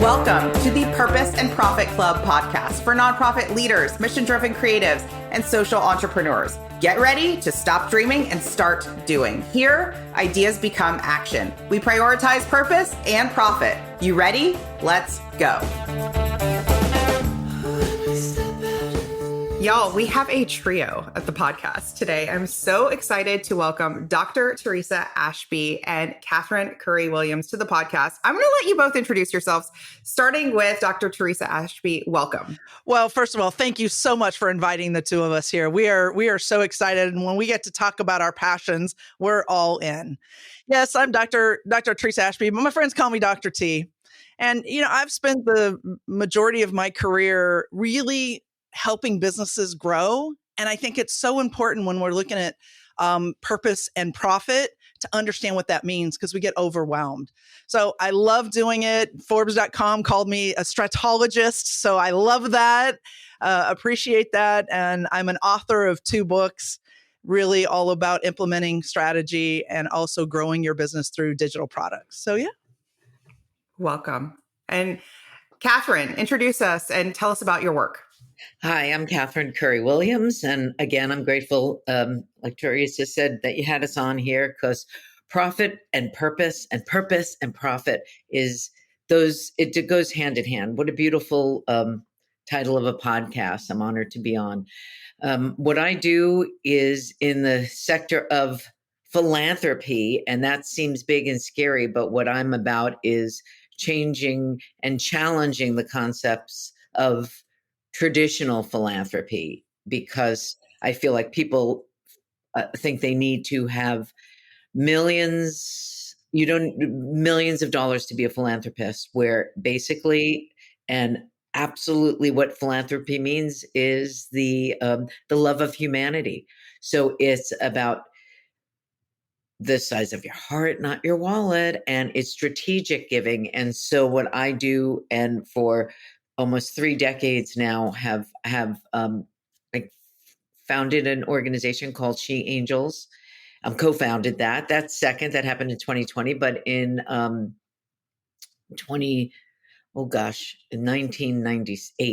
Welcome to the Purpose and Profit Club podcast for nonprofit leaders, mission-driven creatives, and social entrepreneurs. Get ready to stop dreaming and start doing. Here, ideas become action. We prioritize purpose and profit. You ready? Let's go. Y'all, we have a trio at the podcast today. I'm so excited to welcome Dr. Theresa Ashby and Catherine Curry-Williams to the podcast. I'm going to let you both introduce yourselves, starting with Dr. Theresa Ashby. Welcome. Well, first of all, thank you so much for inviting the two of us here. We are so excited. And when we get to talk about our passions, we're all in. Yes, I'm Dr. Theresa Ashby, but my friends call me Dr. T. And, I've spent the majority of my career really helping businesses grow. And I think it's so important when we're looking at purpose and profit to understand what that means, because we get overwhelmed. So I love doing it. Forbes.com called me a strategologist. So I love that, appreciate that. And I'm an author of 2 books, really all about implementing strategy and also growing your business through digital products. So yeah. Welcome. And Catherine, introduce us and tell us about your work. Hi, I'm Catherine Curry-Williams. And again, I'm grateful, like Theresa said, that you had us on here, because profit and purpose and profit it goes hand in hand. What a beautiful title of a podcast. I'm honored to be on. What I do is in the sector of philanthropy, and that seems big and scary, but what I'm about is changing and challenging the concepts of traditional philanthropy, because I feel like people think they need to have millions of dollars to be a philanthropist, where basically and absolutely what philanthropy means is the love of humanity. So it's about the size of your heart, not your wallet, and it's strategic giving. And so what I do, and for almost 3 decades now, have like founded an organization called She Angels. Co-founded that. That's second. That happened in 2020. But in 1998,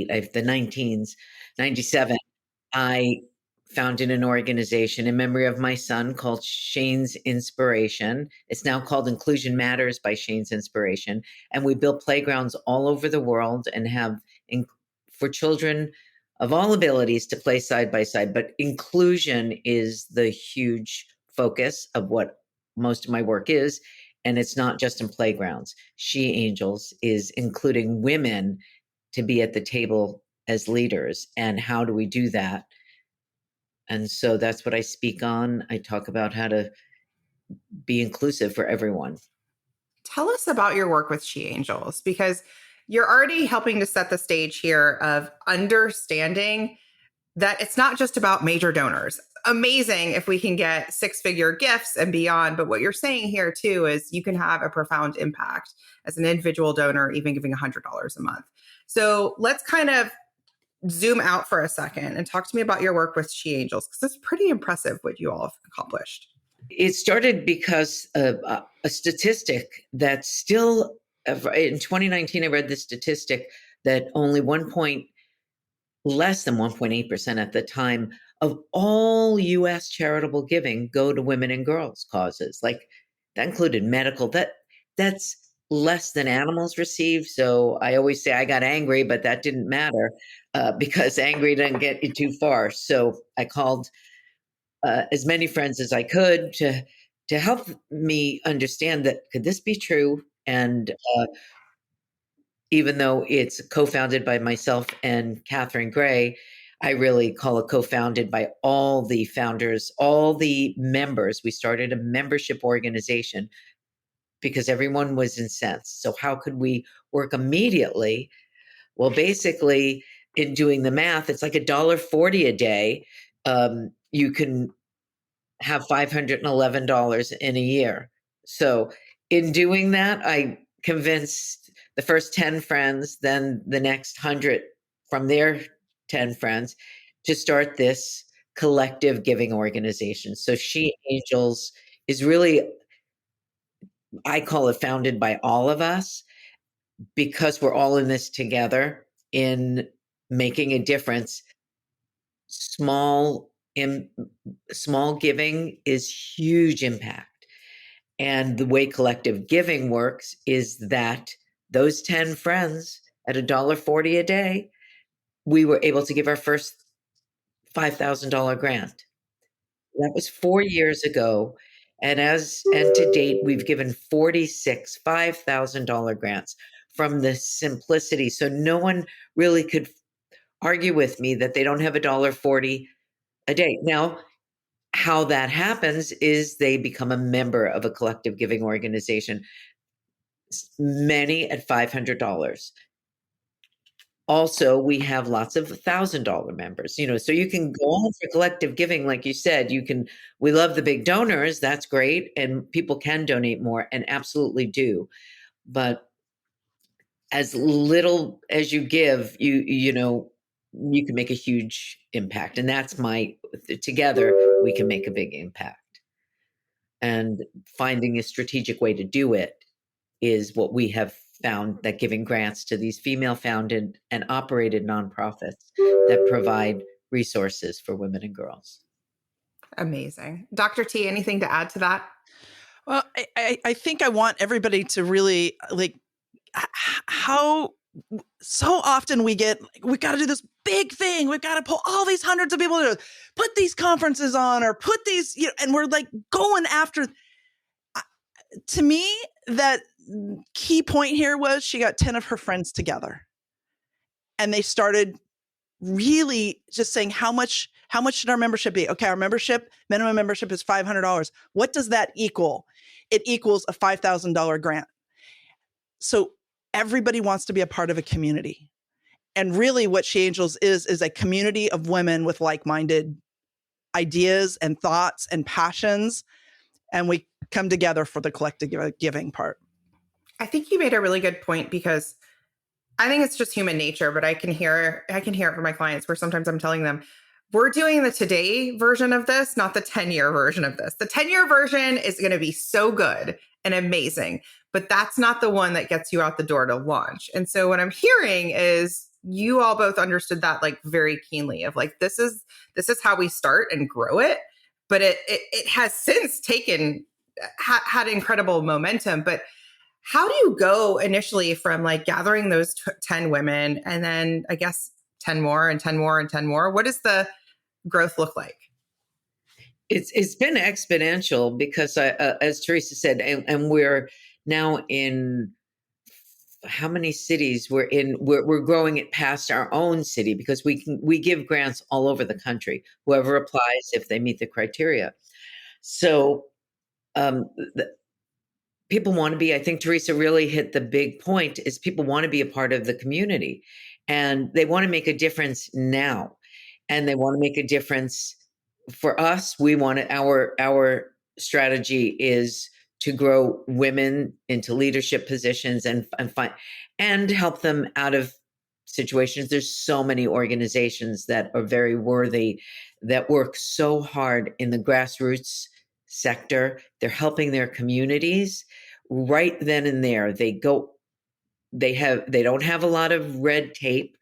the 1997, I founded an organization in memory of my son called Shane's Inspiration. It's now called Inclusion Matters by Shane's Inspiration. And we build playgrounds all over the world and have for children of all abilities to play side by side. But inclusion is the huge focus of what most of my work is. And it's not just in playgrounds. She Angels is including women to be at the table as leaders. And how do we do that? And so that's what I speak on. I talk about how to be inclusive for everyone. Tell us about your work with She Angels, because you're already helping to set the stage here of understanding that it's not just about major donors. Amazing if we can get 6-figure gifts and beyond. But what you're saying here too is you can have a profound impact as an individual donor, even giving $100 a month. So let's kind of zoom out for a second and talk to me about your work with She Angels, because it's pretty impressive what you all have accomplished. It started because of a statistic that still, in 2019, I read the statistic that only less than 1.8% at the time of all U.S. charitable giving go to women and girls causes. Like that included medical. That's less than animals receive. So I always say I got angry, but that didn't matter because angry didn't get you too far. So I called as many friends as I could to help me understand that could this be true? And even though it's co-founded by myself and Catherine Gray, I really call it co-founded by all the founders, all the members. We started a membership organization because everyone was incensed. So how could we work immediately? Well, basically, in doing the math, it's like $1.40 a day. You can have $511 in a year. So in doing that, I convinced the first 10 friends, then the next 100 from their 10 friends to start this collective giving organization. So She Angels is really, I call it founded by all of us. because we're all in this together in making a difference. Small giving is huge impact. And the way collective giving works is that those 10 friends at $1.40 a day, we were able to give our first $5,000 grant. That was 4 years ago. And to date, we've given 46 $5,000 grants from the simplicity. So no one really could argue with me that they don't have $1.40 a day. Now, how that happens is they become a member of a collective giving organization, many at $500. Also, we have lots of $1,000 members, so you can go on for collective giving. Like you said, we love the big donors. That's great. And people can donate more and absolutely do. But as little as you give, you can make a huge impact. And together we can make a big impact. And finding a strategic way to do it is what we have found, that giving grants to these female-founded and operated nonprofits that provide resources for women and girls. Amazing. Dr. T, anything to add to that? Well, I think I want everybody to really how so often we got to do this big thing. We've got to pull all these hundreds of people to put these conferences on or put these, and we're going after. To me, that key point here was she got 10 of her friends together and they started really just saying, how much should our membership be? Okay, our minimum membership is $500. What does that equal? It equals a $5,000 grant. So everybody wants to be a part of a community. And really what She Angels is a community of women with like-minded ideas and thoughts and passions. And we come together for the collective giving part. I think you made a really good point, because I think it's just human nature, but I can hear it from my clients where sometimes I'm telling them, we're doing the today version of this, not the 10-year version of this. The 10-year version is going to be so good and amazing, but that's not the one that gets you out the door to launch. And so what I'm hearing is you all both understood that very keenly of this is how we start and grow it. But it has since had incredible momentum. But how do you go initially from gathering those 10 women and then I guess 10 more and 10 more and 10 more? What does the growth look like? It's been exponential because as Theresa said, and we're now in how many cities we're in? We're growing it past our own city because we give grants all over the country, whoever applies, if they meet the criteria. So people want to be, I think Theresa really hit the big point, is people want to be a part of the community and they want to make a difference now. And they want to make a difference for us. We want our strategy is to grow women into leadership positions and help them out of situations. There's so many organizations that are very worthy, that work so hard in the grassroots sector. They're helping their communities right then and there. They don't have a lot of red tape.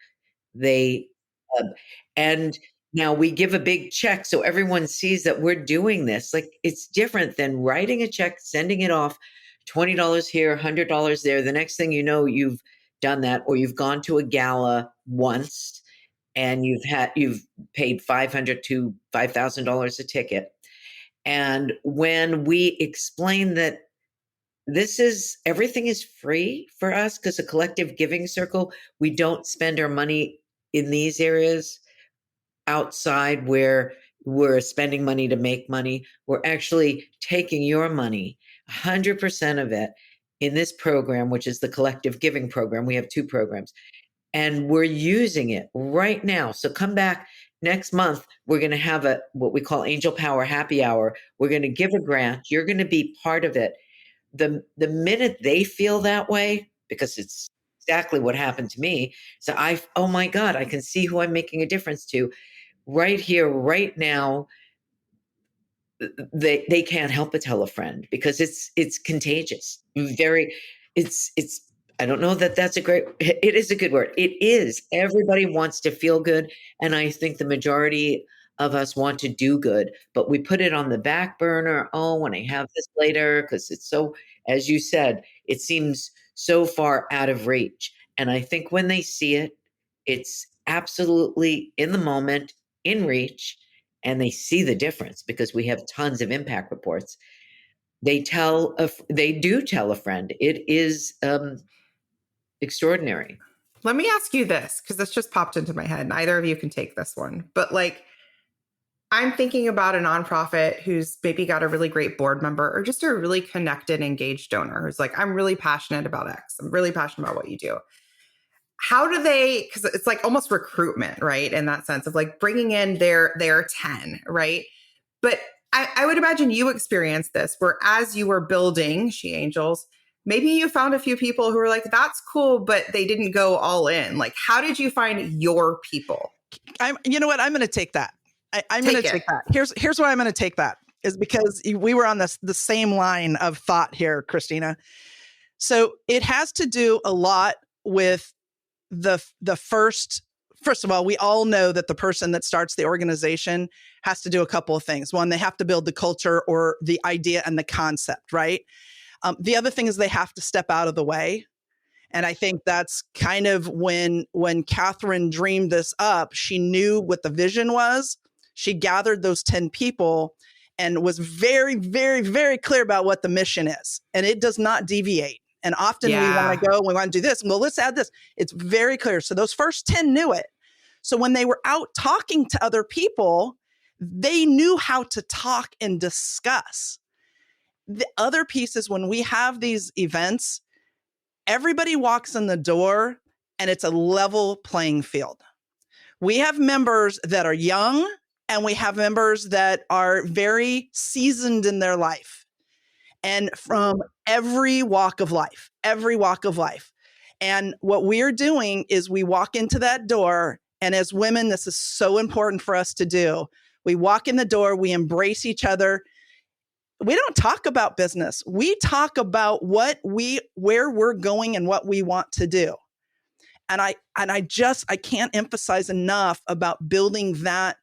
And now we give a big check so everyone sees that we're doing this. It's different than writing a check, sending it off, $20 here, $100 there. The next thing you know, you've done that, or you've gone to a gala once and you've paid $500 to $5,000 a ticket. And when we explain that everything is free for us, because a collective giving circle, we don't spend our money in these areas outside where we're spending money to make money. We're actually taking your money, 100% of it, in this program, which is the collective giving program. We have 2 programs, and we're using it right now. So come back next month. We're going to have what we call Angel Power Happy Hour. We're going to give a grant. You're going to be part of it. The minute they feel that way, because it's exactly what happened to me. So oh my God, I can see who I'm making a difference to right here, right now. They can't help but tell a friend, because it's contagious. It's I don't know that that's it is a good word. It is. Everybody wants to feel good. And I think the majority of us want to do good, but we put it on the back burner. Oh, when I have this later, because it's so, as you said, it seems so far out of reach. And I think when they see it, it's absolutely in the moment, in reach, and they see the difference because we have tons of impact reports. They do tell a friend. It is extraordinary. Let me ask you this, because this just popped into my head. Neither of you can take this one, but like, I'm thinking about a nonprofit who's maybe got a really great board member or just a really connected, engaged donor who's like, I'm really passionate about X. I'm really passionate about what you do. How do they, because it's like almost recruitment, right? In that sense of like bringing in their 10, right? But I would imagine you experienced this where as you were building She Angels, maybe you found a few people who were like, that's cool, but they didn't go all in. Like, how did you find your people? You know what? I'm going to take that. I'm going to take that. Here's why I'm going to take that is because we were on the same line of thought here, Christina. So it has to do a lot with the first of all, we all know that the person that starts the organization has to do a couple of things. One, they have to build the culture or the idea and the concept, right? The other thing is they have to step out of the way. And I think that's kind of when Catherine dreamed this up, she knew what the vision was. She gathered those 10 people and was very, very, very clear about what the mission is. And it does not deviate. And often we want to go, we want to do this. Well, let's add this. It's very clear. So those first 10 knew it. So when they were out talking to other people, they knew how to talk and discuss. The other piece is when we have these events, everybody walks in the door and it's a level playing field. We have members that are young and we have members that are very seasoned in their life. And from every walk of life. And what we're doing is we walk into that door. And as women, this is so important for us to do. We walk in the door, we embrace each other. We don't talk about business. We talk about where we're going and what we want to do. And I can't emphasize enough about building that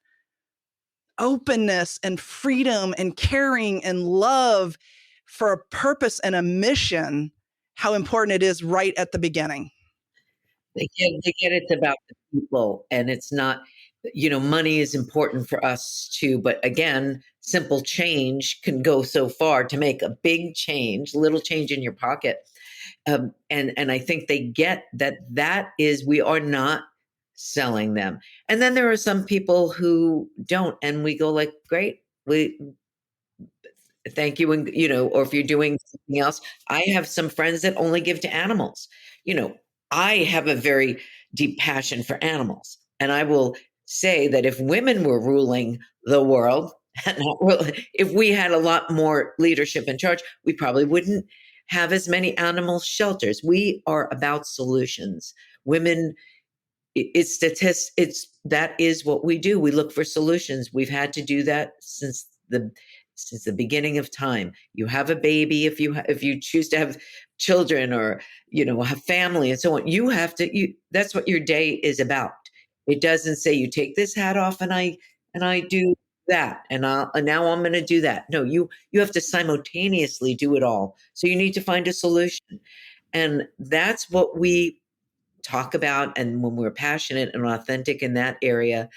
openness and freedom and caring and love for a purpose and a mission, how important it is right at the beginning. They get it's about the people, and it's not, money is important for us too. But again, simple change can go so far to make a big change, little change in your pocket. And I think they get that is, we are not selling them. And then there are some people who don't, and we go like, great, thank you. And, or if you're doing something else, I have some friends that only give to animals. I have a very deep passion for animals. And I will say that if women were ruling the world, if we had a lot more leadership in charge, we probably wouldn't have as many animal shelters. We are about solutions. Women, that is what we do. We look for solutions. We've had to do that since the beginning of time. You have a baby, if you choose to have children or have family and so on, you have to, that's what your day is about. It doesn't say you take this hat off and I do that and now I'm going to do that. No, you have to simultaneously do it all. So you need to find a solution. And that's what we talk about. And when we're passionate and authentic in that area,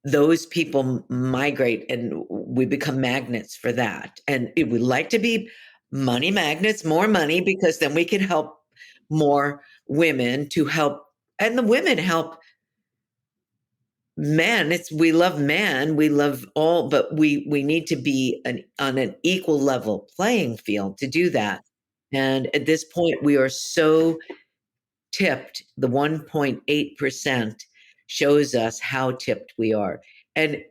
those people migrate and we become magnets for that. And we like to be money magnets, more money, because then we can help more women to help, and the women help men. We love men, we love all, but we need to be on an equal level playing field to do that. And at this point, we are so tipped. The 1.8% shows us how tipped we are. And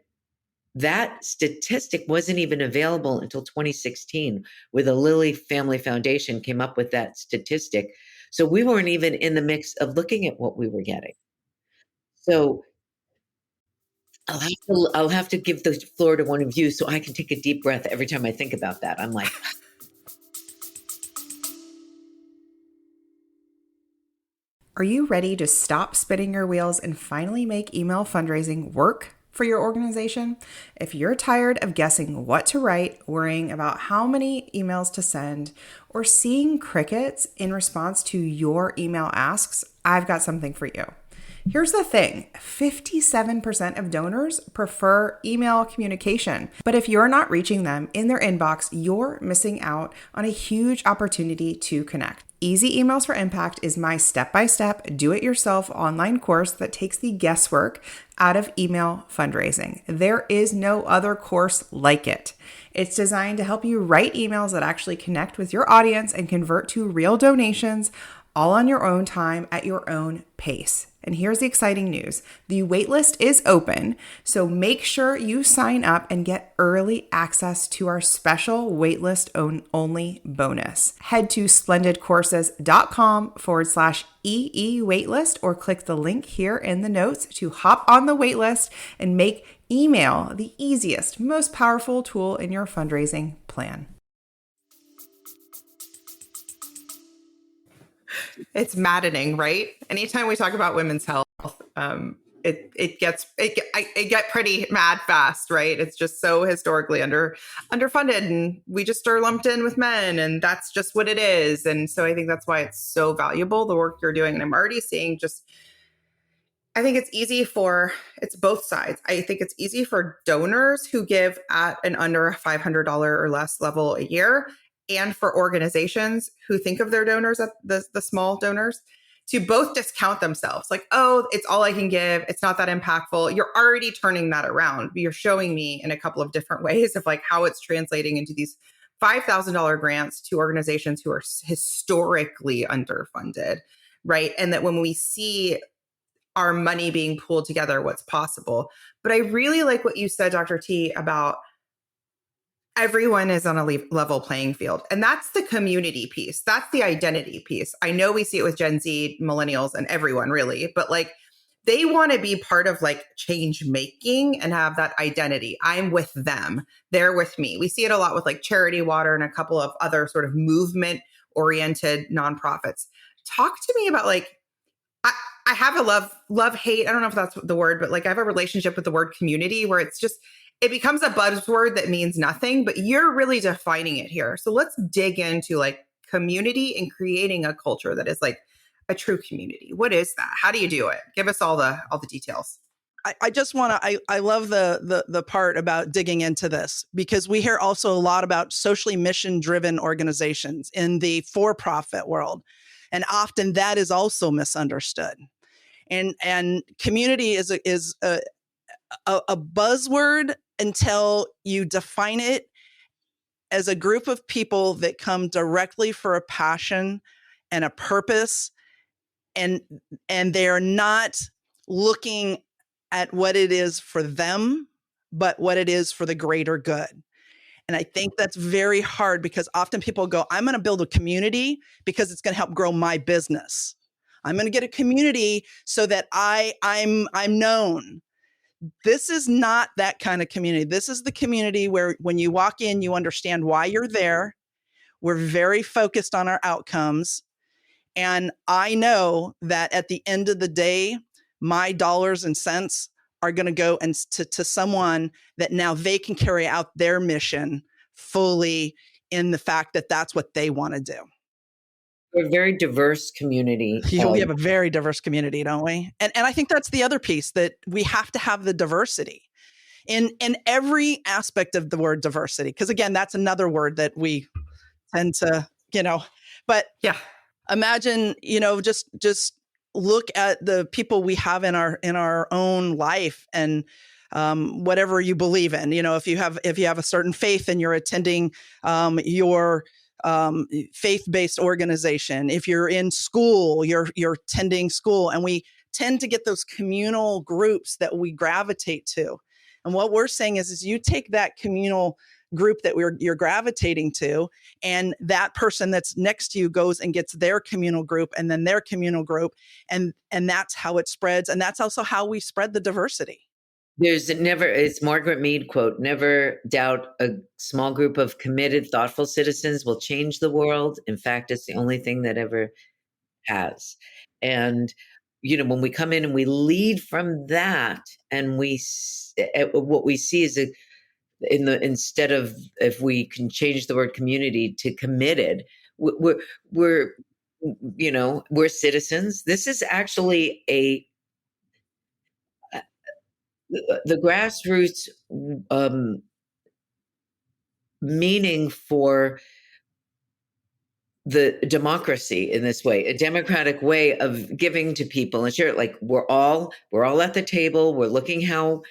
that statistic wasn't even available until 2016, where the Lilly Family Foundation came up with that statistic. So we weren't even in the mix of looking at what we were getting. So I'll have to give the floor to one of you so I can take a deep breath every time I think about that. I'm like, Are you ready to stop spinning your wheels and finally make email fundraising work for your organization? If you're tired of guessing what to write, worrying about how many emails to send, or seeing crickets in response to your email asks, I've got something for you. Here's the thing, 57% of donors prefer email communication. But if you're not reaching them in their inbox, you're missing out on a huge opportunity to connect. Easy Emails for Impact is my step-by-step, do-it-yourself online course that takes the guesswork out of email fundraising. There is no other course like it. It's designed to help you write emails that actually connect with your audience and convert to real donations, all on your own time at your own pace. And here's the exciting news. The waitlist is open, so make sure you sign up and get early access to our special waitlist only bonus. Head to splendidcourses.com/EE waitlist or click the link here in the notes to hop on the waitlist and make email the easiest, most powerful tool in your fundraising plan. It's maddening, right? Anytime we talk about women's health, it get pretty mad fast, right? It's just so historically underfunded, and we just are lumped in with men, and that's just what it is. And so I think that's why it's so valuable, the work you're doing. And I'm already seeing I think it's both sides. I think it's easy for donors who give at an under $500 or less level a year, and for organizations who think of their donors, at the small donors, to both discount themselves. Like, oh, it's all I can give. It's not that impactful. You're already turning that around. You're showing me in a couple of different ways of like how it's translating into these $5,000 grants to organizations who are historically underfunded, right? And that when we see our money being pulled together, what's possible. But I really like what you said, Dr. T, about everyone is on a level playing field. And that's the community piece. That's the identity piece. I know we see it with Gen Z, millennials, and everyone really, but like they want to be part of like change making and have that identity. I'm with them. They're with me. We see it a lot with like Charity Water and a couple of other sort of movement oriented nonprofits. Talk to me about like, I have a love, hate. I don't know if that's the word, but like I have a relationship with the word community where it's just, it becomes a buzzword that means nothing, but you're really defining it here. So let's dig into like community and creating a culture that is like a true community. What is that? How do you do it? Give us all the details. I just want to, I love the part about digging into this, because we hear also a lot about socially mission driven organizations in the for-profit world. And often that is also misunderstood. And community is a buzzword until you define it as a group of people that come directly for a passion and a purpose, and they're not looking at what it is for them, but what it is for the greater good. And I think that's very hard, because often people go, I'm going to build a community because it's going to help grow my business. I'm going to get a community so that I'm known. This is not that kind of community. This is the community where when you walk in, you understand why you're there. We're very focused on our outcomes. And I know that at the end of the day, my dollars and cents are going to go and to someone that now they can carry out their mission fully, in the fact that that's what they want to do. We're a very diverse community. We have a very diverse community, don't we? And I think that's the other piece, that we have to have the diversity in every aspect of the word diversity. Because again, that's another word that we tend to, but yeah, imagine, just look at the people we have in our own life, and whatever you believe in. If you have a certain faith and you're attending your faith-based organization, if you're in school, you're attending school, and we tend to get those communal groups that we gravitate to. And what we're saying is you take that communal group that you're gravitating to, and that person that's next to you goes and gets their communal group, and then their communal group, and that's how it spreads. And that's also how we spread the diversity. It's Margaret Mead quote, never doubt a small group of committed, thoughtful citizens will change the world. In fact, it's the only thing that ever has. And when we come in and we lead from that, and what we see is instead of, if we can change the word community to committed, we're we're citizens. This is actually the grassroots um, meaning for the democracy in this way, a democratic way of giving to people and share. Like we're all at the table. We're looking how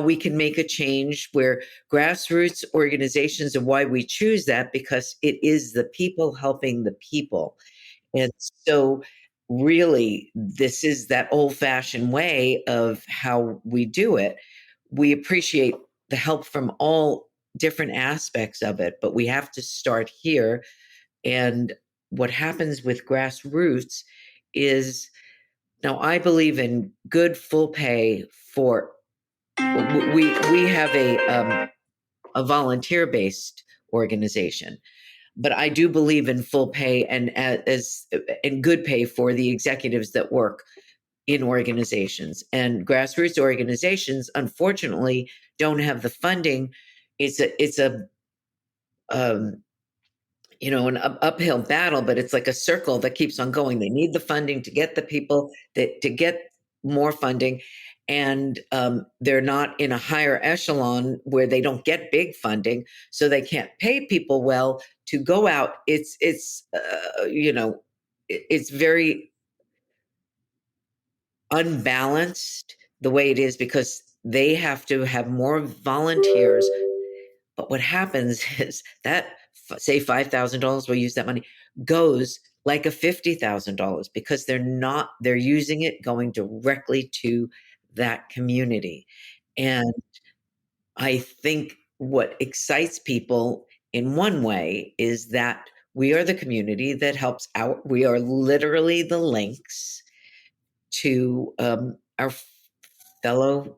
we can make a change. Where grassroots organizations, and why we choose that, because it is the people helping the people. And so really, this is that old-fashioned way of how we do it. We appreciate the help from all different aspects of it, but we have to start here. And what happens with grassroots is, now I believe in good full pay for, we have a volunteer based organization, but I do believe in full pay and good pay for the executives that work in organizations. And grassroots organizations, unfortunately, don't have the funding. It's a an uphill battle, but it's like a circle that keeps on going. They need the funding to get the people to get more funding. And they're not in a higher echelon where they don't get big funding, so they can't pay people well to go out. It's very unbalanced the way it is, because they have to have more volunteers. But what happens is that, say $5,000, we'll use that money, goes like a $50,000, because they're using it going directly to that community. And I think what excites people in one way is that we are the community that helps out. We are literally the links to our fellow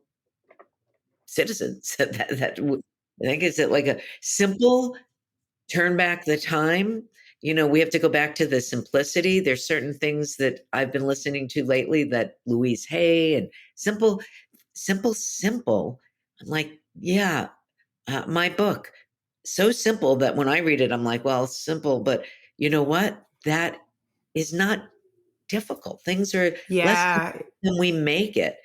citizens. I think it's like a simple turn back the time. We have to go back to the simplicity. There's certain things that I've been listening to lately, that Louise Hay, and simple. I'm like, yeah, my book, so simple that when I read it, I'm like, well, simple, but you know what? That is not difficult. Things are less Yeah. difficult than we make it.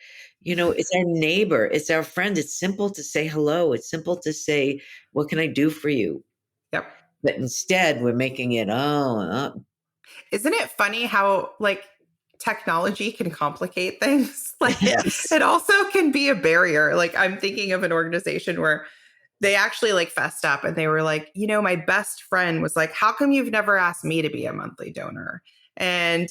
It's our neighbor, it's our friend. It's simple to say hello. It's simple to say, what can I do for you? Yep. But instead, we're making it, Isn't it funny how technology can complicate things? Yes. It also can be a barrier. I'm thinking of an organization where they actually fessed up, and they were like, my best friend was like, how come you've never asked me to be a monthly donor? And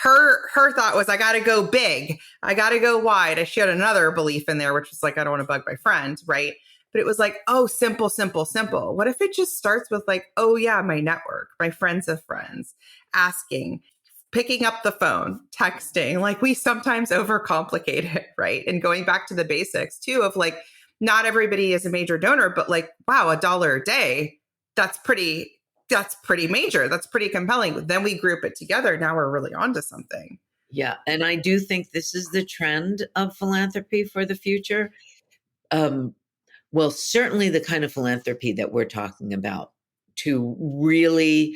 her thought was, I got to go big. I got to go wide. She had another belief in there, which was like, I don't want to bug my friend. Right. But it was like, oh, simple, simple, simple. What if it just starts with oh yeah, my network, my friends of friends, asking, picking up the phone, texting. We sometimes overcomplicate it, right? And going back to the basics too, of not everybody is a major donor, but wow, $1 a day, that's pretty major. That's pretty compelling. Then we group it together. Now we're really onto something. Yeah. And I do think this is the trend of philanthropy for the future. Well, certainly the kind of philanthropy that we're talking about, to really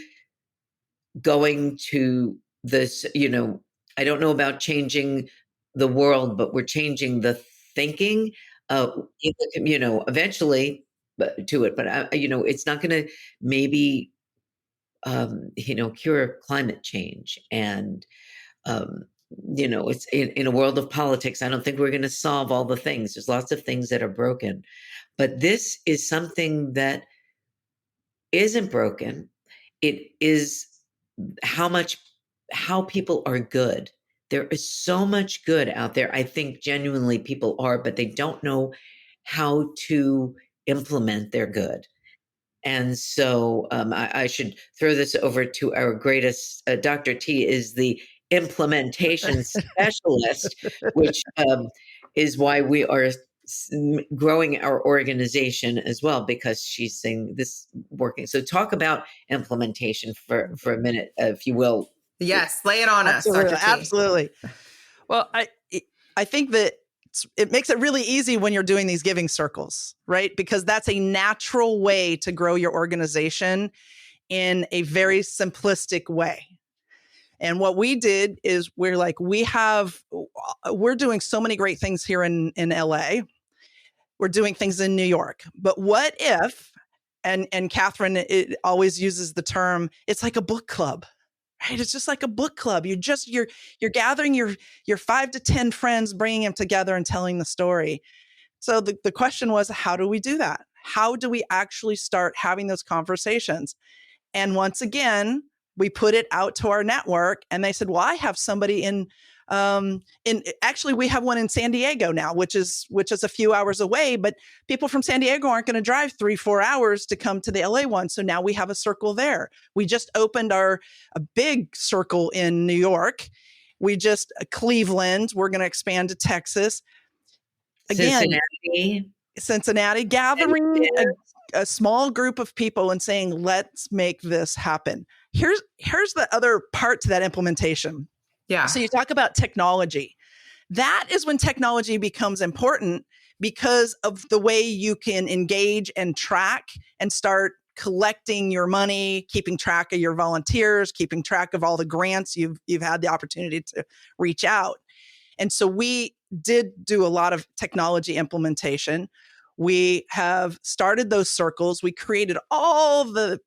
going to this, I don't know about changing the world, but we're changing the thinking, eventually to it. But, it's not going to maybe, cure climate change. And, it's in a world of politics. I don't think we're going to solve all the things. There's lots of things that are broken. But this is something that isn't broken. It is how people are good. There is so much good out there. I think genuinely people are, but they don't know how to implement their good. And so I should throw this over to our greatest, Dr. T is the implementation specialist, which is why we are growing our organization as well, because she's saying this working. So talk about implementation for a minute, if you will. Yes, lay it on us, Absolutely, Dr. T. absolutely. Well, I think that it makes it really easy when you're doing these giving circles, right? Because that's a natural way to grow your organization in a very simplistic way. And what we did is we're doing so many great things here in LA. We're doing things in New York. But what if, and Catherine always uses the term, it's like a book club. Right? It's just like a book club. You're gathering your 5 to 10 friends, bringing them together and telling the story. So the question was, how do we do that? How do we actually start having those conversations? And once again, we put it out to our network, and they said, well, I have somebody actually, we have one in San Diego now, which is a few hours away, but people from San Diego aren't going to drive 3-4 hours to come to the LA one. So now we have a circle there. We just opened a big circle in New York. Cleveland, we're going to expand to Texas. Again, Cincinnati, gathering a small group of people and saying, let's make this happen. Here's the other part to that implementation. Yeah. So you talk about technology. That is when technology becomes important, because of the way you can engage and track and start collecting your money, keeping track of your volunteers, keeping track of all the grants you've had the opportunity to reach out. And so we did do a lot of technology implementation. We have started those circles. We created all the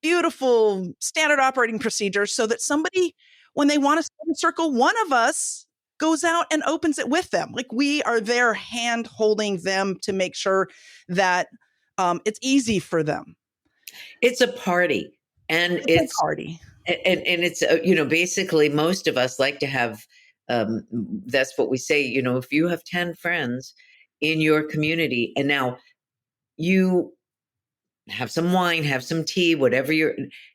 beautiful standard operating procedures so that somebody, when they want to start a circle, one of us goes out and opens it with them. Like, we are there hand holding them to make sure that it's easy for them. It's a party, and it's a party. And it's, basically most of us like to have, that's what we say, if you have 10 friends in your community, and now you have some wine, have some tea, whatever,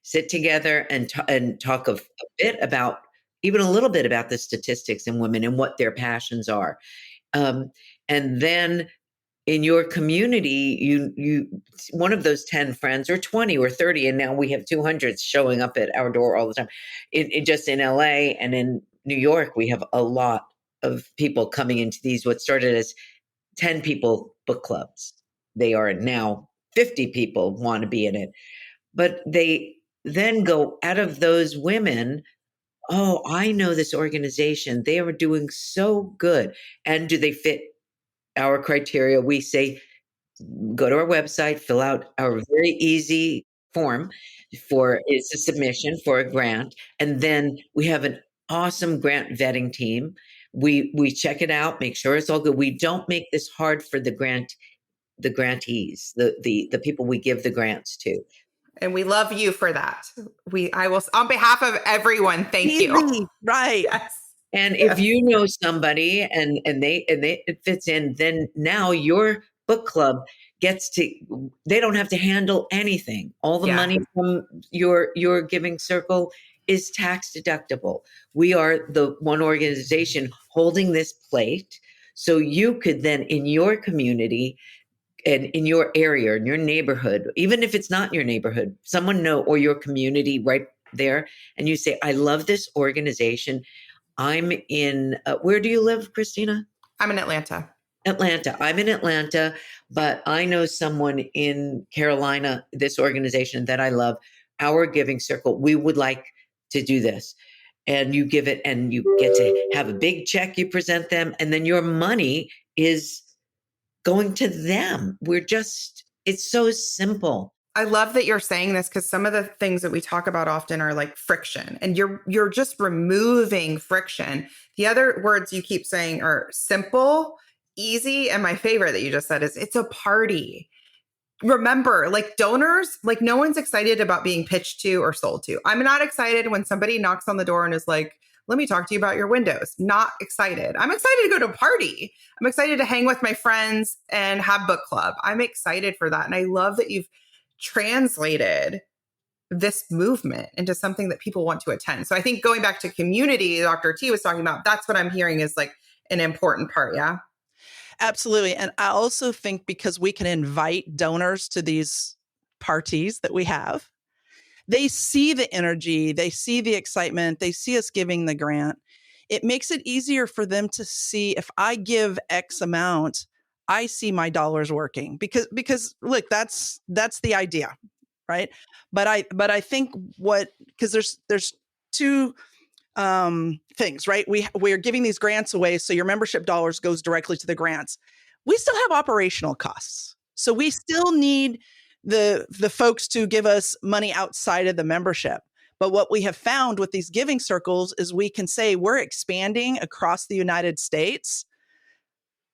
sit together and talk a bit about, even a little bit about the statistics in women and what their passions are. And then in your community, you one of those 10 friends, or 20 or 30, and now we have 200 showing up at our door all the time. Just in LA and in New York, we have a lot of people coming into these, what started as 10 people book clubs. They are now 50 people want to be in it. But they then go out of those women, oh, I know this organization. They are doing so good. And do they fit our criteria? We say, go to our website, fill out our very easy form it's a submission for a grant. And then we have an awesome grant vetting team. We check it out, make sure it's all good. We don't make this hard for the grantees, the people we give the grants to. And we love you for that. I will, on behalf of everyone, thank you. Right. Yes. And if you know somebody and it fits in, then now your book club they don't have to handle anything. All the money from your giving circle is tax deductible. We are the one organization holding this plate. So you could then, in your community and in your area, in your neighborhood, even if it's not in your neighborhood, or your community right there, and you say, I love this organization. I'm in, where do you live, Christina? I'm in Atlanta. I'm in Atlanta, but I know someone in Carolina, this organization that I love, our giving circle. We would like to do this. And you give it, and you get to have a big check you present them, and then your money is going to them. It's so simple. I love that you're saying this, because some of the things that we talk about often are like friction, and you're just removing friction. The other words you keep saying are simple, easy, and my favorite that you just said is it's a party. Remember, like, donors, like, no one's excited about being pitched to or sold to. I'm not excited when somebody knocks on the door and is like, let me talk to you about your windows. Not excited. I'm excited to go to a party. I'm excited to hang with my friends and have book club. I'm excited for that. And I love that you've translated this movement into something that people want to attend. So I think going back to community, Dr. T was talking about, that's what I'm hearing is like an important part. Yeah. Absolutely. And I also think because we can invite donors to these parties that we have, they see the energy, they see the excitement, they see us giving the grant. It makes it easier for them to see, if I give X amount, I see my dollars working, because look, that's the idea, right? But I think because there's two things, right? We're giving these grants away, so your membership dollars goes directly to the grants. We still have operational costs, so we still need the folks to give us money outside of the membership. But what we have found with these giving circles is we can say, we're expanding across the United States.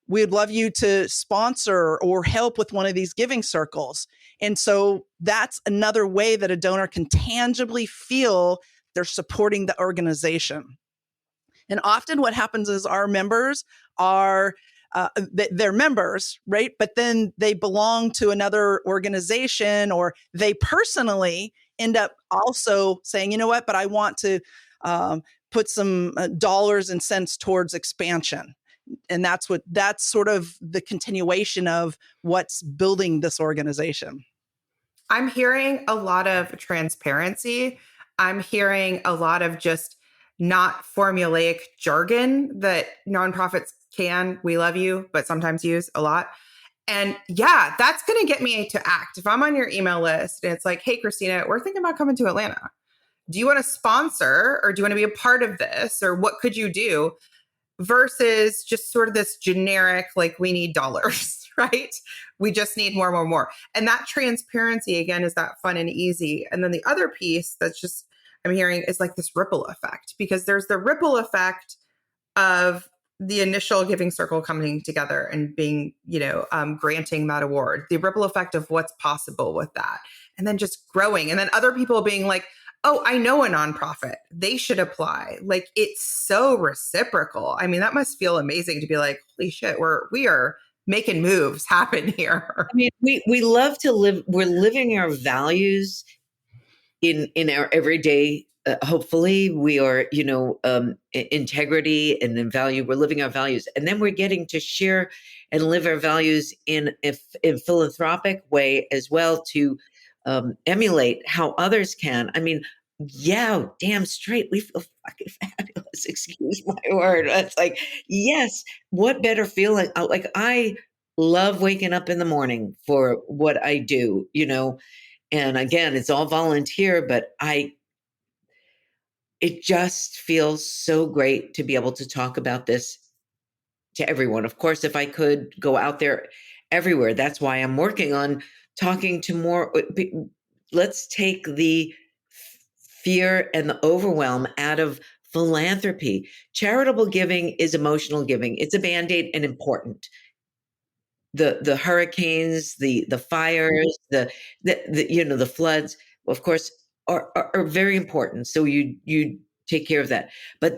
We'd love you to sponsor or help with one of these giving circles. And so that's another way that a donor can tangibly feel they're supporting the organization. And often what happens is our members are, they're members, right? But then they belong to another organization, or they personally end up also saying, you know what, but I want to put some dollars and cents towards expansion. And that's sort of the continuation of what's building this organization. I'm hearing a lot of transparency. I'm hearing a lot of just not formulaic jargon that nonprofits we love you, but sometimes use a lot. And yeah, that's going to get me to act. If I'm on your email list and it's like, hey, Christina, we're thinking about coming to Atlanta. Do you want to sponsor, or do you want to be a part of this? Or what could you do? Versus just sort of this generic, like, we need dollars, right? We just need more. And that transparency, again, is that fun and easy. And then the other piece that's just, I'm hearing, is like this ripple effect, because there's the ripple effect of the initial giving circle coming together and being, granting that award, the ripple effect of what's possible with that. And then just growing. And then other people being like, oh, I know a nonprofit, they should apply. Like, it's so reciprocal. I mean, that must feel amazing to be like, holy shit, we are making moves happen here. I mean, we love to live. We're living our values in our everyday. Hopefully, we are, integrity and in value. We're living our values, and then we're getting to share and live our values in philanthropic way as well, to emulate how others can. I mean, yeah, damn straight, we feel fucking fabulous. Excuse my word. It's like, yes, what better feeling? Like, I love waking up in the morning for what I do, and again, it's all volunteer, but it just feels so great to be able to talk about this to everyone. Of course, if I could go out there everywhere, that's why I'm working on talking to more. Let's take the fear and the overwhelm out of philanthropy. Charitable giving is emotional giving. It's a Band-Aid and important. The hurricanes, the fires, the floods, of course, are very important. So you take care of that. But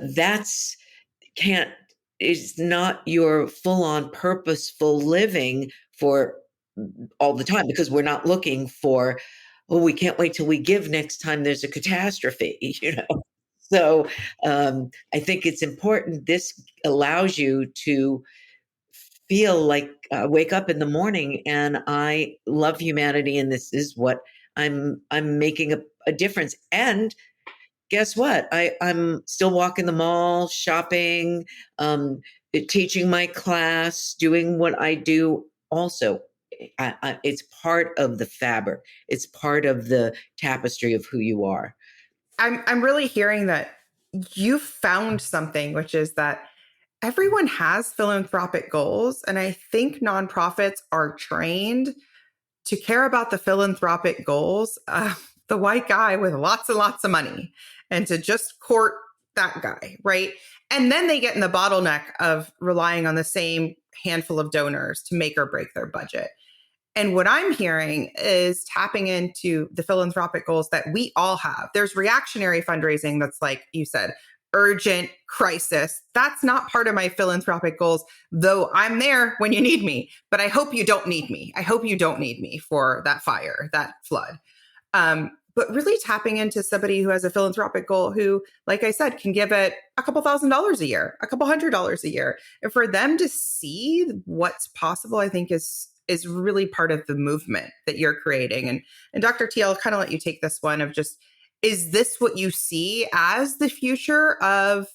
is not your full-on purposeful living for all the time, because we're not looking for, we can't wait till we give next time there's a catastrophe, So I think it's important. This allows you to feel like wake up in the morning and I love humanity, and this is what I'm making a difference. And guess what? I'm still walking the mall, shopping, teaching my class, doing what I do. Also, it's part of the fabric. It's part of the tapestry of who you are. I'm really hearing that you found something, which is that everyone has philanthropic goals. And I think nonprofits are trained to care about the philanthropic goals of the white guy with lots and lots of money, and to just court that guy, right? And then they get in the bottleneck of relying on the same handful of donors to make or break their budget. And what I'm hearing is tapping into the philanthropic goals that we all have. There's reactionary fundraising that's, like you said, urgent, crisis. That's not part of my philanthropic goals, though I'm there when you need me. But I hope you don't need me. I hope you don't need me for that fire, that flood. But really tapping into somebody who has a philanthropic goal who, like I said, can give it a couple $1,000s a year, a couple $100s a year. And for them to see what's possible, I think is is really part of the movement that you're creating. And Dr. T, I'll kind of let you take this one of just, is this what you see as the future of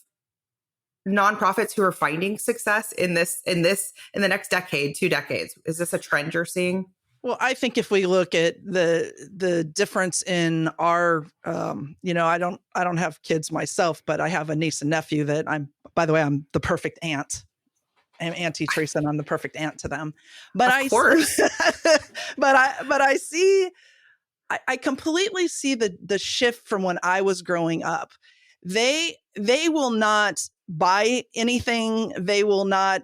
nonprofits who are finding success in the next decade, 2 decades? Is this a trend you're seeing? Well, I think if we look at the difference in our, I don't have kids myself, but I have a niece and nephew that by the way, I'm the perfect aunt. I'm Auntie Theresa, and I'm the perfect aunt to them. But Of course. I completely see the shift from when I was growing up. They will not buy anything. They will not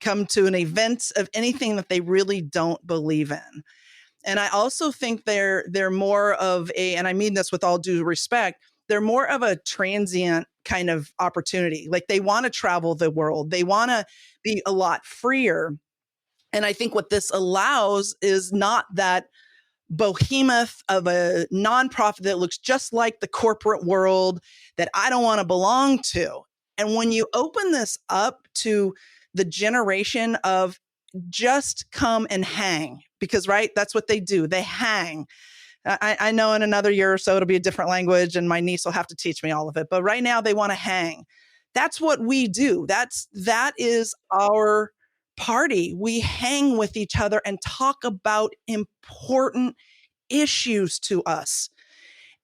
come to an event of anything that they really don't believe in. And I also think they're more of and I mean this with all due respect, they're more of a transient kind of opportunity. Like they want to travel the world. They want to be a lot freer. And I think what this allows is not that behemoth of a nonprofit that looks just like the corporate world that I don't want to belong to. And when you open this up to the generation of just come and hang, because, right, that's what they do. They hang. I know in another year or so, it'll be a different language and my niece will have to teach me all of it. But right now they want to hang. That's what we do. That is our party. We hang with each other and talk about important issues to us.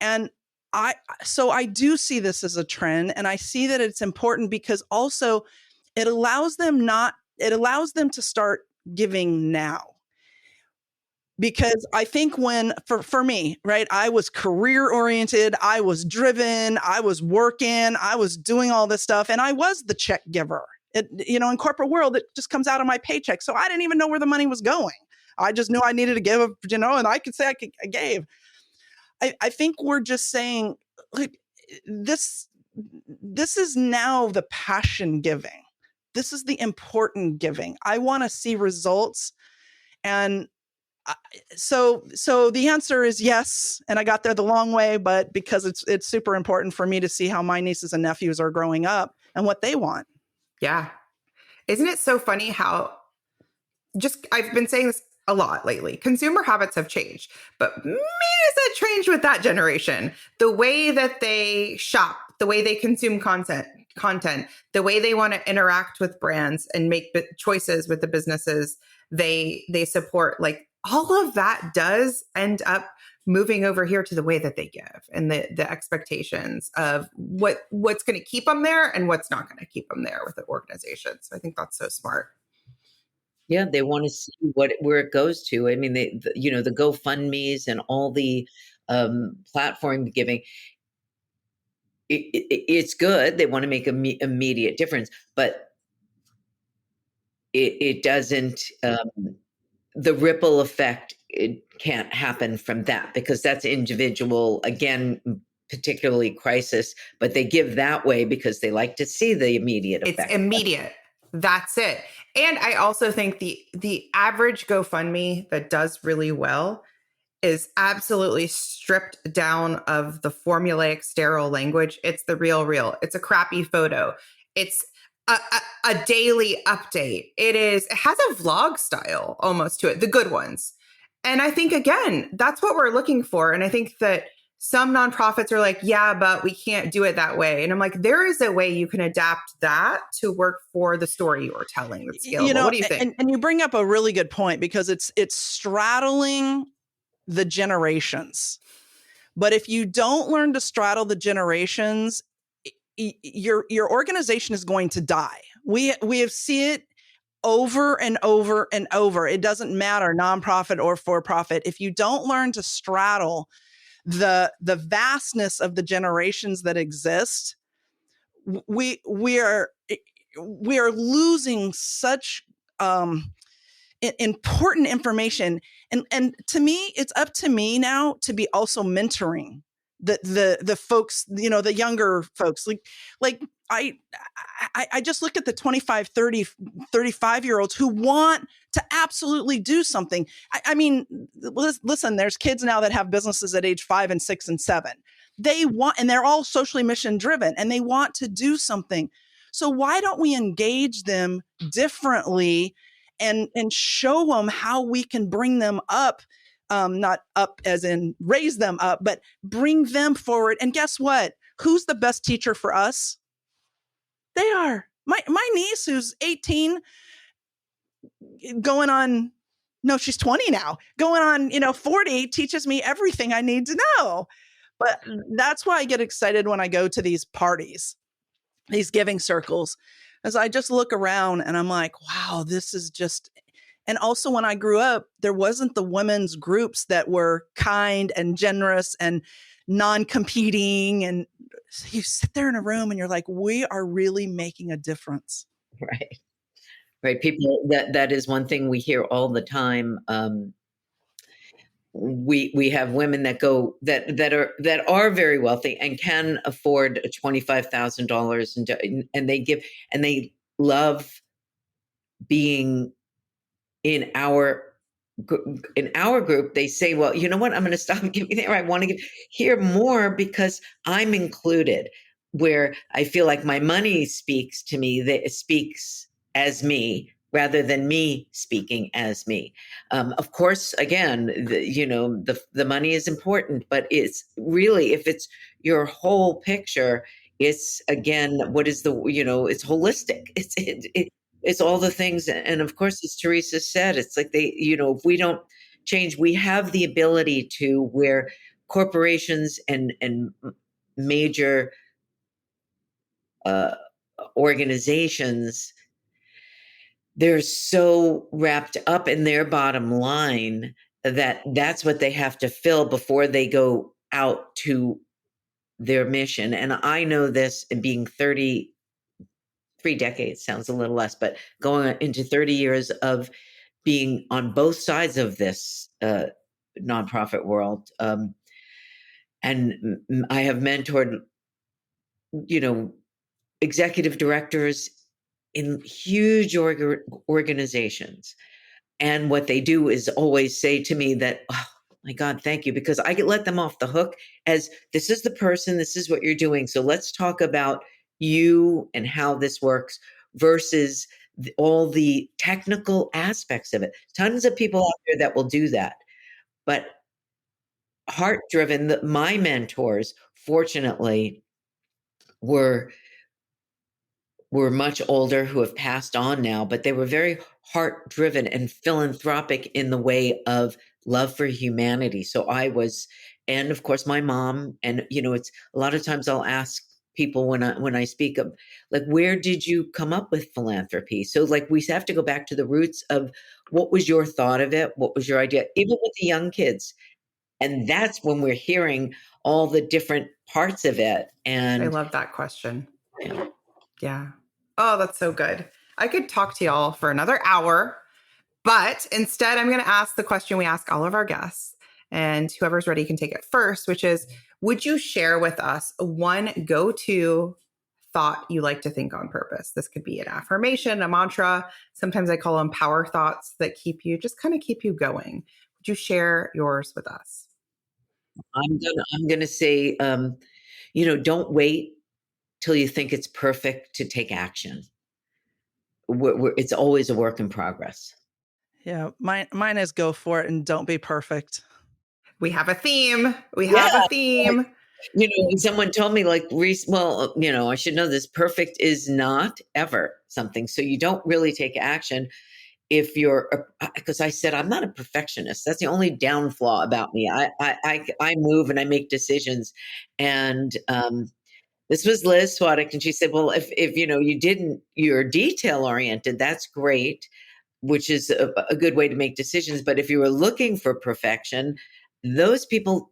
And I do see this as a trend, and I see that it's important because also it allows them to start giving now. Because I think for me, right, I was career oriented, I was driven, I was working, I was doing all this stuff, and I was the check giver. In corporate world, it just comes out of my paycheck. So I didn't even know where the money was going. I just knew I needed to give, and I could say I gave. I think we're just saying, like, this is now the passion giving. This is the important giving. I want to see results. And so the answer is yes. And I got there the long way, but because it's super important for me to see how my nieces and nephews are growing up and what they want. Yeah. Isn't it so funny how I've been saying this a lot lately. Consumer habits have changed, but man, has it changed with that generation. The way that they shop, the way they consume content, the way they want to interact with brands and make choices with the businesses they support, like all of that does end up moving over here to the way that they give and the expectations of what's going to keep them there and what's not going to keep them there with the organization. So I think that's so smart. Yeah, they want to see where it goes to. I mean, the GoFundMe's and all the platform giving. It's good. They want to make immediate difference, but it doesn't. The ripple effect, it can't happen from that because that's individual. Again, particularly crisis, but they give that way because they like to see the immediate effect. It's immediate. That's it. And I also think the average GoFundMe that does really well is absolutely stripped down of the formulaic sterile language. It's the real. It's a crappy photo. It's a daily update. It has a vlog style almost to it, the good ones. And I think, again, that's what we're looking for. And I think that some nonprofits are like, yeah, but we can't do it that way. And I'm like, there is a way you can adapt that to work for the story you're telling that's scalable. What do you think? And you bring up a really good point because it's straddling the generations. But if you don't learn to straddle the generations, your organization is going to die. We have seen it over and over and over. It doesn't matter, nonprofit or for-profit. If you don't learn to straddle the vastness of the generations that exist, we are losing such important information. And to me, it's up to me now to be also mentoring the folks, the younger folks. Like I just look at the 25, 30, 35-year-olds who want to absolutely do something. I mean, listen, there's kids now that have businesses at age 5 and 6 and 7. They want, and they're all socially mission driven and they want to do something. So why don't we engage them differently and show them how we can bring them up, not up as in raise them up, but bring them forward. And guess what? Who's the best teacher for us? They are. My niece, who's 18, going on, no, she's 20 now, going on, 40, teaches me everything I need to know. But that's why I get excited when I go to these parties, these giving circles, as I just look around and I'm like, wow, this is just. And also when I grew up, there wasn't the women's groups that were kind and generous and non-competing. And you sit there in a room and you're like, we are really making a difference. Right. Right. People, that is one thing we hear all the time. We have women that go that are very wealthy and can afford $25,000 and they give, and they love being in our group. They say, well, you know what, I'm going to stop giving there. I want to hear more because I'm included, where I feel like my money speaks to me, that it speaks as me rather than me speaking as me. Of course, again, the money is important, but it's really, if it's your whole picture, it's, again, what is it's holistic. It's all the things. And of course, as Theresa said, it's like if we don't change, we have the ability to, where corporations and major organizations, they're so wrapped up in their bottom line that's what they have to fill before they go out to their mission. And I know this, being 33 decades, sounds a little less, but going into 30 years of being on both sides of this nonprofit world. And I have mentored, executive directors in huge organizations. And what they do is always say to me that, oh my God, thank you, because I get let them off the hook as, this is the person, this is what you're doing. So let's talk about you and how this works versus all the technical aspects of it. Tons of people out there that will do that. But heart driven, my mentors, fortunately, were much older, who have passed on now, but they were very heart driven and philanthropic in the way of love for humanity. So I was, and of course my mom, and it's a lot of times I'll ask people when I speak of, like, where did you come up with philanthropy? So like, we have to go back to the roots of, what was your thought of it? What was your idea? Even with the young kids. And that's when we're hearing all the different parts of it. And I love that question. Yeah. Oh, that's so good. I could talk to y'all for another hour, but instead I'm going to ask the question we ask all of our guests, and whoever's ready can take it first, which is, would you share with us one go-to thought you like to think on purpose? This could be an affirmation, a mantra. Sometimes I call them power thoughts that keep you going. Would you share yours with us? I'm gonna say, don't wait till you think it's perfect to take action. It's always a work in progress. Yeah, mine is go for it and don't be perfect. We have a theme. Someone told me, like, well, I should know this. Perfect is not ever something. So you don't really take action if you're, because I said, I'm not a perfectionist. That's the only downfall about me. I move and I make decisions. And this was Liz Swadek, and she said, well, if you're detail oriented, that's great, which is a good way to make decisions. But if you were looking for perfection, those people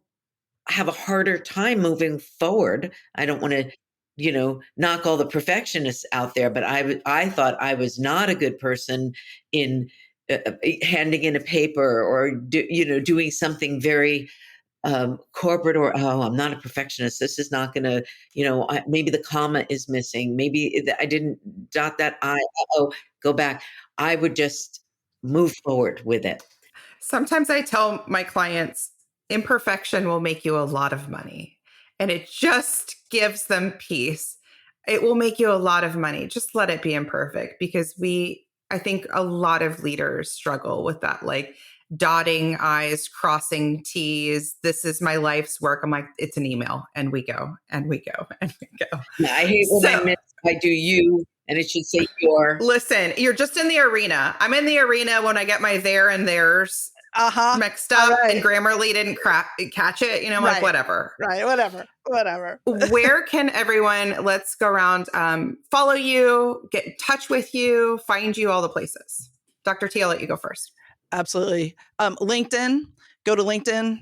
have a harder time moving forward. I don't want to, knock all the perfectionists out there, but I thought I was not a good person in handing in a paper or, doing something very corporate, or, I'm not a perfectionist. This is not going to, maybe the comma is missing. Maybe I didn't dot that I. Go back. I would just move forward with it. Sometimes I tell my clients, imperfection will make you a lot of money, and it just gives them peace. It will make you a lot of money. Just let it be imperfect, because I think a lot of leaders struggle with that, like dotting I's, crossing T's. This is my life's work. I'm like, it's an email, and we go, and we go, and we go. Yeah, I hate when I do you, and it should say your. Listen, you're just in the arena. I'm in the arena when I get my there and theirs mixed up, and Grammarly didn't catch it. I'm like, whatever. Right, whatever. Where can everyone, let's go around, follow you, get in touch with you, find you, all the places? Dr. T, I'll let you go first. Absolutely. LinkedIn, go to LinkedIn,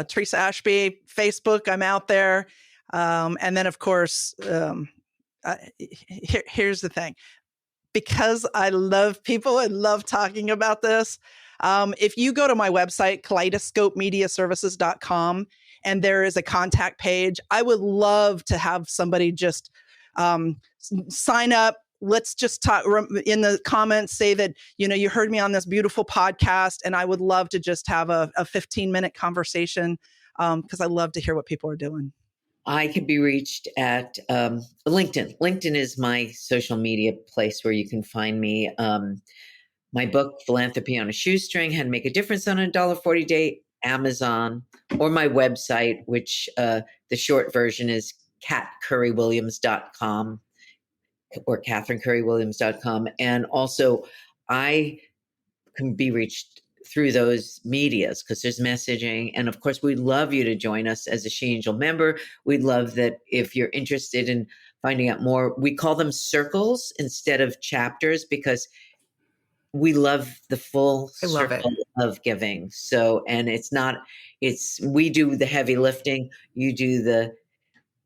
Theresa Ashby. Facebook, I'm out there. And then, of course, here's the thing. Because I love people and love talking about this, if you go to my website, kaleidoscopemediaservices.com, and there is a contact page, I would love to have somebody just sign up. Let's just talk in the comments, say that, you heard me on this beautiful podcast, and I would love to just have a 15-minute conversation because I love to hear what people are doing. I can be reached at LinkedIn. LinkedIn is my social media place where you can find me. My book, Philanthropy on a Shoestring, How to Make a Difference on a $1.40 Day, Amazon, or my website, which the short version is katcurrywilliams.com or katherinecurrywilliams.com. And also I can be reached through those medias because there's messaging. And of course, we'd love you to join us as a She Angel member. We'd love that if you're interested in finding out more. We call them circles instead of chapters because we love the full circle of giving. So, and we do the heavy lifting, you do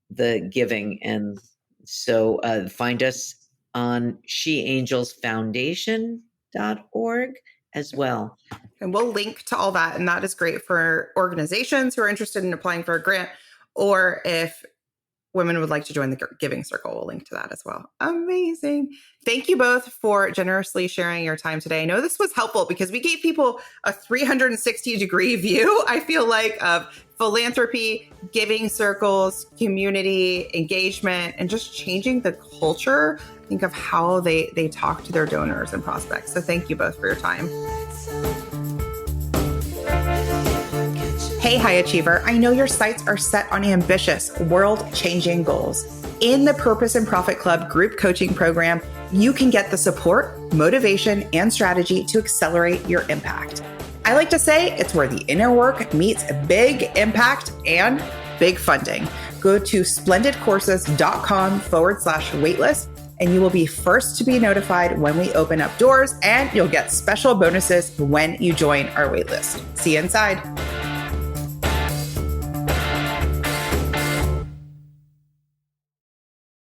the giving. And so find us on sheangelsfoundation.org as well. And we'll link to all that. And that is great for organizations who are interested in applying for a grant, or if women would like to join the Giving Circle, we'll link to that as well. Amazing. Thank you both for generously sharing your time today. I know this was helpful because we gave people a 360-degree view, I feel like, of philanthropy, giving circles, community engagement, and just changing the culture, I think, of how they talk to their donors and prospects. So thank you both for your time. Hey, high achiever, I know your sights are set on ambitious, world-changing goals. In the Purpose and Profit Club group coaching program, you can get the support, motivation, and strategy to accelerate your impact. I like to say it's where the inner work meets big impact and big funding. Go to splendidcourses.com/waitlist, and you will be first to be notified when we open up doors, and you'll get special bonuses when you join our waitlist. See you inside.